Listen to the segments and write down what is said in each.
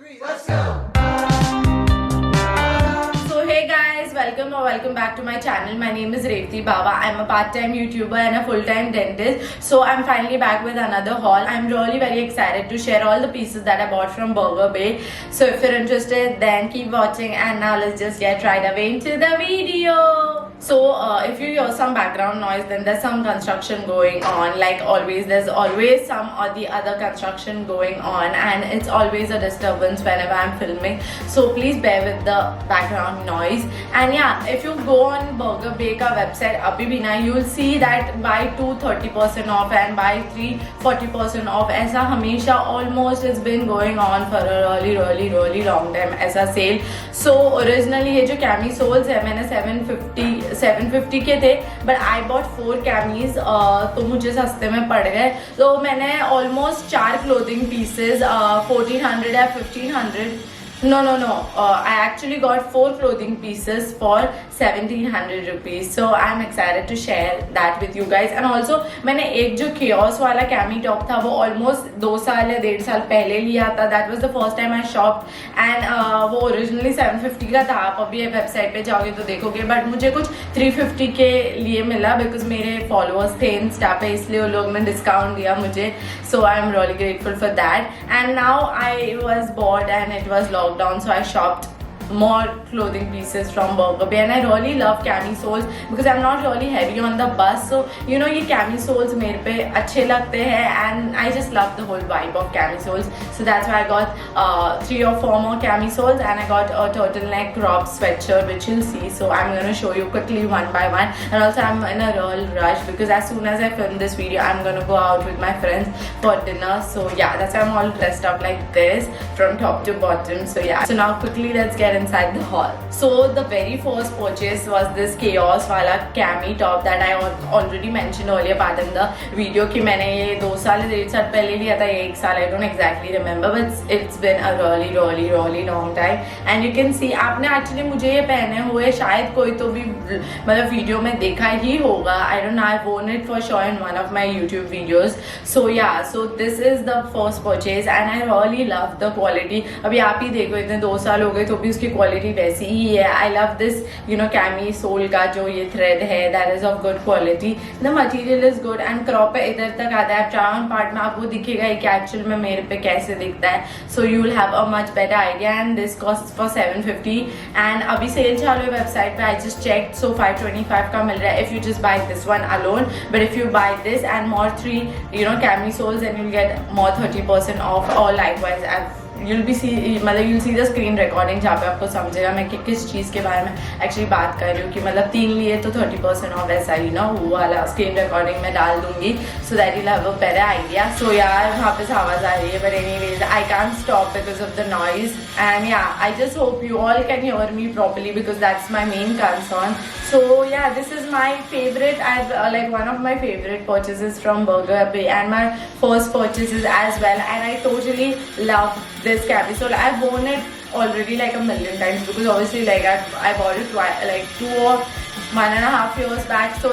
three, let's go! So hey guys, welcome or welcome back to my channel. My name is Revati Baba. I'm a part-time YouTuber and a full-time dentist. So I'm finally back with another haul. I'm really very excited to share all the pieces that I bought from Burger Bay. So if you're interested, then keep watching, and now let's just get right away into the video. So if you hear some background noise, then there's some construction going on. Like always, there's always some or the other construction going on, and it's always a disturbance whenever I'm filming. So please bear with the background noise. And yeah, if you go on Burger Bay ka website abhi bhi na, you'll see that buy 2 30% off and buy 3 40% off. ऐसा हमेशा almost it's been going on for a really long time ऐसा sale. So originally ये जो camisoles है मैंने 750 के थे, but I bought 4 camis, तो मुझे सस्ते में पड़ गए. तो मैंने almost 4 clothing pieces 1400 या 1500. No. I actually got 4 clothing pieces for 1700 rupees. So I'm excited to share that with you guys. And also मैंने एक जो chaos वाला cami top था वो almost 2 साल या 1.5 साल पहले लिया था. That was the first time I shopped. And वो originally 750 का था. आप अभी वेबसाइट पे जाओगे तो देखोगे. But मुझे कुछ 350 के लिए मिला because मेरे followers थे Insta पे, इसलिए वो लोग ने discount दिया मुझे. So I'm really grateful for that. And now I was bored and it was lockdown, so I shopped more clothing pieces from Burger Bay, and I really love camisoles because I'm not really heavy on the bus, so you know ये camisoles मेरे पे अच्छे लगते हैं, and I just love the whole vibe of camisoles. So that's why I got 3 or 4 more camisoles, and I got a turtleneck crop sweatshirt which you'll see. So I'm gonna show you quickly one by one, and also I'm in a real rush because as soon as I film this video I'm gonna go out with my friends for dinner. So yeah, that's why I'm all dressed up like this from top to bottom. So yeah, so now quickly let's get inside the haul. So the very first purchase was this chaos wala cami top that I already mentioned earlier part in the video कि मैंने ये 2 साल 1.5 साल पहले लिया था, ये 1 साल, I don't exactly remember, but it's been a really long time. And you can see आपने actually मुझे ये पहने हुए शायद कोई तो भी मतलब वीडियो में देखा ही होगा. I don't know, I've worn it for sure in one of my YouTube videos. So yeah, so this is the first purchase and I really love the quality. अभी आप ही देखो इतने 2 साल हो गए तो भी उसकी क्वालिटी वैसी ही है. I love this you know camisole का जो ये थ्रेड है, that is of good quality. The material is good and crop इधर तक आता है. ट्राई ऑन पार्ट में आपको दिखेगा कि एक्चुअल में मेरे पे कैसे दिखता है. So you will have a much better idea. And this cost for 750 and अभी सेल चालू है वेबसाइट पे. आई जस्ट चेक, सो 525 का मिल रहा है if you just buy this one alone. But if you buy this and more 3 you know camisoles and you'll get more 30% off. Or likewise you'll see the screen recording जहाँ पे आपको समझेगा मैं किस चीज़ के बारे में एक्चुअली बात कर रही हूँ कि मतलब 3 लिए तो 30% ऑफ ऐसा ही ना, वो वाला स्क्रीन रिकॉर्डिंग में डाल दूंगी so that you'll have a better idea. So यार वहाँ पे आवाज़ आ रही है, but anyways I can't stop because of the noise. And yeah, I just hope you all can hear me properly because that's my main concern. So yeah, this is my favorite. I've like one of my favorite purchases from Burger Bay and my first purchases as well. And I totally love this camisole. I've worn it already like a million times because obviously like I bought it like 2 or 1.5 years back. So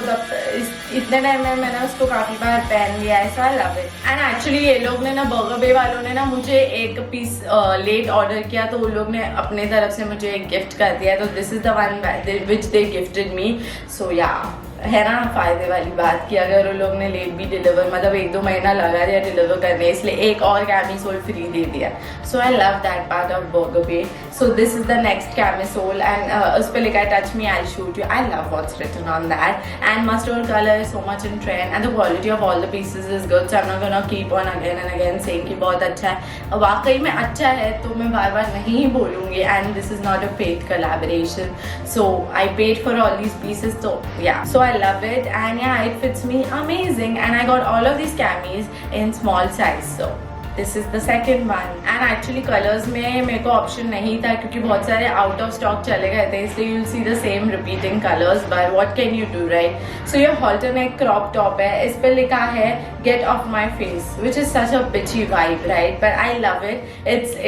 इतने time में मैंने उसको काफ़ी बार पहन लिया है. So I love it. And actually ये लोग ने ना Burger Bay वालों ने ना मुझे एक पीस लेट ऑर्डर किया तो उन लोग ने अपने तरफ से मुझे एक गिफ्ट कर दिया. तो this is the one which they gifted me. So yeah है ना फ़ायदे वाली बात कि अगर उन लोग ने लेट भी डिलीवर मतलब 1-2 महीना लगा दिया डिलीवर करने, इसलिए एक और कैमिसोल फ्री दे दिया. So I love that part of Burger Bay. So this is the next camisole and उस पर लिखा है touch me I shoot you. I love what's written on that. And mustard colour is so much in trend and the quality of all the pieces is good. So I am not gonna keep on again and again saying कि बहुत अच्छा है. वाकई में अच्छा है तो मैं बार बार नहीं बोलूँगी. And this is not a paid collaboration. So I paid for all these pieces. तो या सो I love it and yeah, it fits me amazing and I got all of these camis in small size. So this is the second one. And actually colors में मेरे को option नहीं था क्योंकि बहुत सारे out of stock चले गए थे, इसलिए you'll see the same repeating colors. But what can you do, right? So ये halter neck crop top है. इस पे लिखा है get off my face, which is such a bitchy vibe, right? But I love it.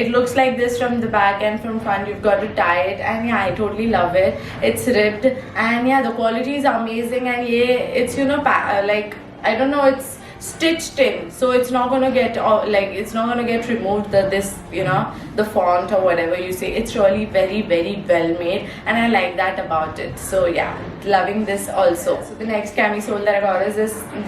It looks like this from the back and from front you've got to tie it. And yeah, I totally love it. It's ripped and yeah, the quality is amazing. And yeah, it's you know like I don't know, it's stitched in, so it's not gonna get it's not gonna get removed, this the font or whatever you say. It's really very well made, and I like that about it. So yeah, loving this also. So the next camisole that I got is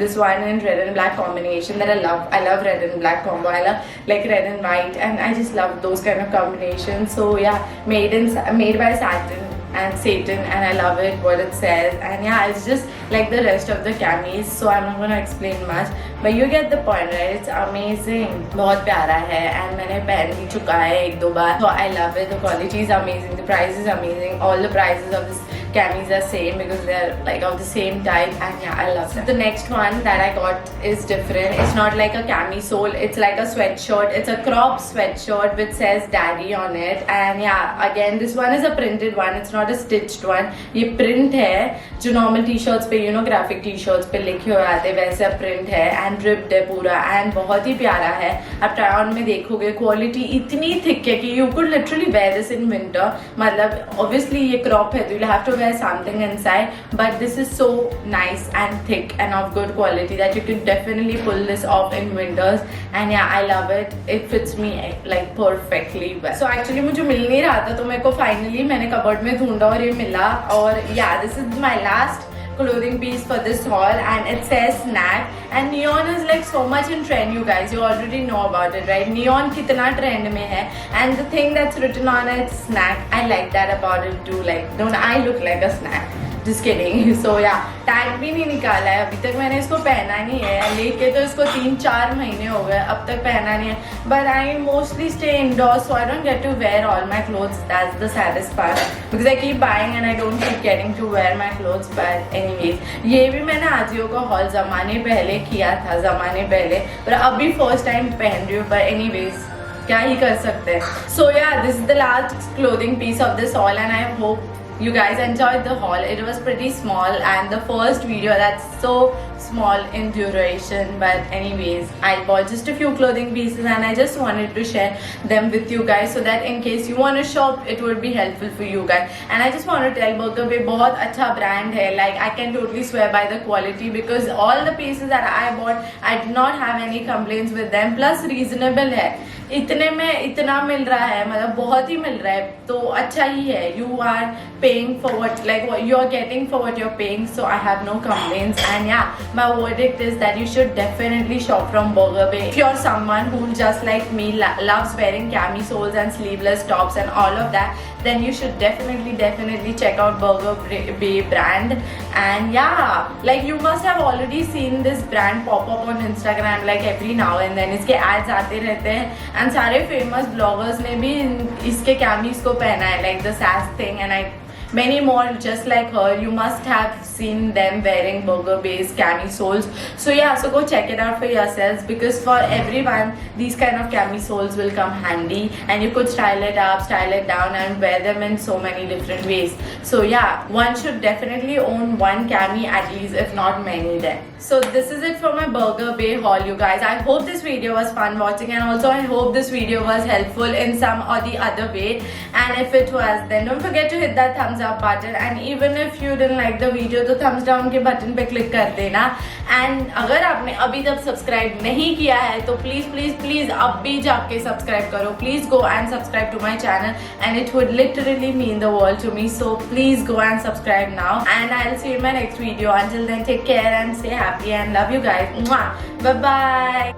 this one in red and black combination that I love. I love red and black combo. I love like red and white, and I just love those kind of combinations. So yeah, made by Satin and Satan, and I love it what it says. And yeah, it's just like the rest of the camis, so I'm not gonna explain much, but you get the point, right? It's amazing, बहुत प्यारा है, and मैंने पहन भी चुका है एक दो बार, so I love it. The quality is amazing, the price is amazing, all the prices of this camis are same because they're like of the same type, and yeah, I love it. The next one that I got is different. It's not like a camisole, it's like a sweatshirt. It's a crop sweatshirt which says daddy on it, and yeah, again this one is a printed one, it's not a stitched one. ये print है जो normal t-shirts पे graphic t-shirts पे लिखे हुए आते वैसे print है, and ripped है पूरा, and बहुत ही प्यारा है. आप try on में देखोगे quality इतनी thick है कि you could literally wear this in winter. मतलब obviously ये crop है तो you'll have to wear something inside, but this is so nice and thick and of good quality that you can definitely pull this off in winters. And yeah, I love it. It fits me like perfectly well. So actually मुझे मिल नहीं रहा था, तो मेरे को finally मैंने cupboard में ढूंढा और ये मिला. और yeah, this is my last clothing piece for this haul, and it says snack, and neon is like so much in trend, you guys. You already know about it, right? Neon कितना trend में है, and the thing that's written on it, snack, I like that about it too. Like, don't I look like a snack? Just kidding. So yeah, tag भी नहीं निकाला है अभी तक, मैंने इसको पहना नहीं है, लेके तो इसको 3-4 महीने हो गए, अब तक पहना नहीं है. But I mostly stay indoors, so I don't get to wear all my clothes. That's the saddest part, because I keep buying and I don't keep getting to wear my clothes. But anyways, ये भी मैंने आजियो का hall ज़माने पहले किया था, ज़माने पहले, पर अभी फर्स्ट टाइम पहन रही हूँ. But anyways, क्या ही कर सकते हैं. So yeah, this is the last clothing piece of this haul, and I hope you guys enjoyed the haul. It was pretty small, and the first video that's so small in duration, but anyways, I bought just a few clothing pieces and I just wanted to share them with you guys, so that in case you want to shop, it would be helpful for you guys. And I just want to tell Burger Bay बहुत अच्छा brand है, like I can totally swear by the quality, because all the pieces that I bought, I did not have any complaints with them, plus reasonable है, इतने में इतना मिल रहा है, मतलब बहुत ही मिल रहा है, तो अच्छा ही है. You are paying for what, like what you are getting for what you're paying, so I have no complaints. And yeah, my verdict is that you should definitely shop from Burger Bay. If you're someone who just like me loves wearing camisoles and sleeveless tops and all of that, then you should definitely check out Burger Bay brand. And yeah, like you must have already seen this brand pop up on Instagram like every now and then. इसके ads आते रहते हैं, and सारे famous bloggers ने भी इसके camis को पहना है, like the SAS thing, and many more just like her. You must have seen them wearing Burger Bay's camisoles. So yeah, so go check it out for yourselves, because for everyone these kind of camisoles will come handy, and you could style it up, style it down, and wear them in so many different ways. So yeah, one should definitely own one cami at least, if not many then. So this is it for my Burger Bay haul, you guys. I hope this video was fun watching, and also I hope this video was helpful in some or the other way. And if it was, then don't forget to hit that thumbs up button, and even if you didn't like the video, तो thumbs down के button पे click कर देना. And अगर आपने अभी तक subscribe नहीं किया है, तो please अब भी जाके subscribe करो. Please go and subscribe to my channel, and it would literally mean the world to me. So please go and subscribe now, and I'll see you in my next video. Until then, take care and stay happy, and love you guys. Mwah. Bye bye.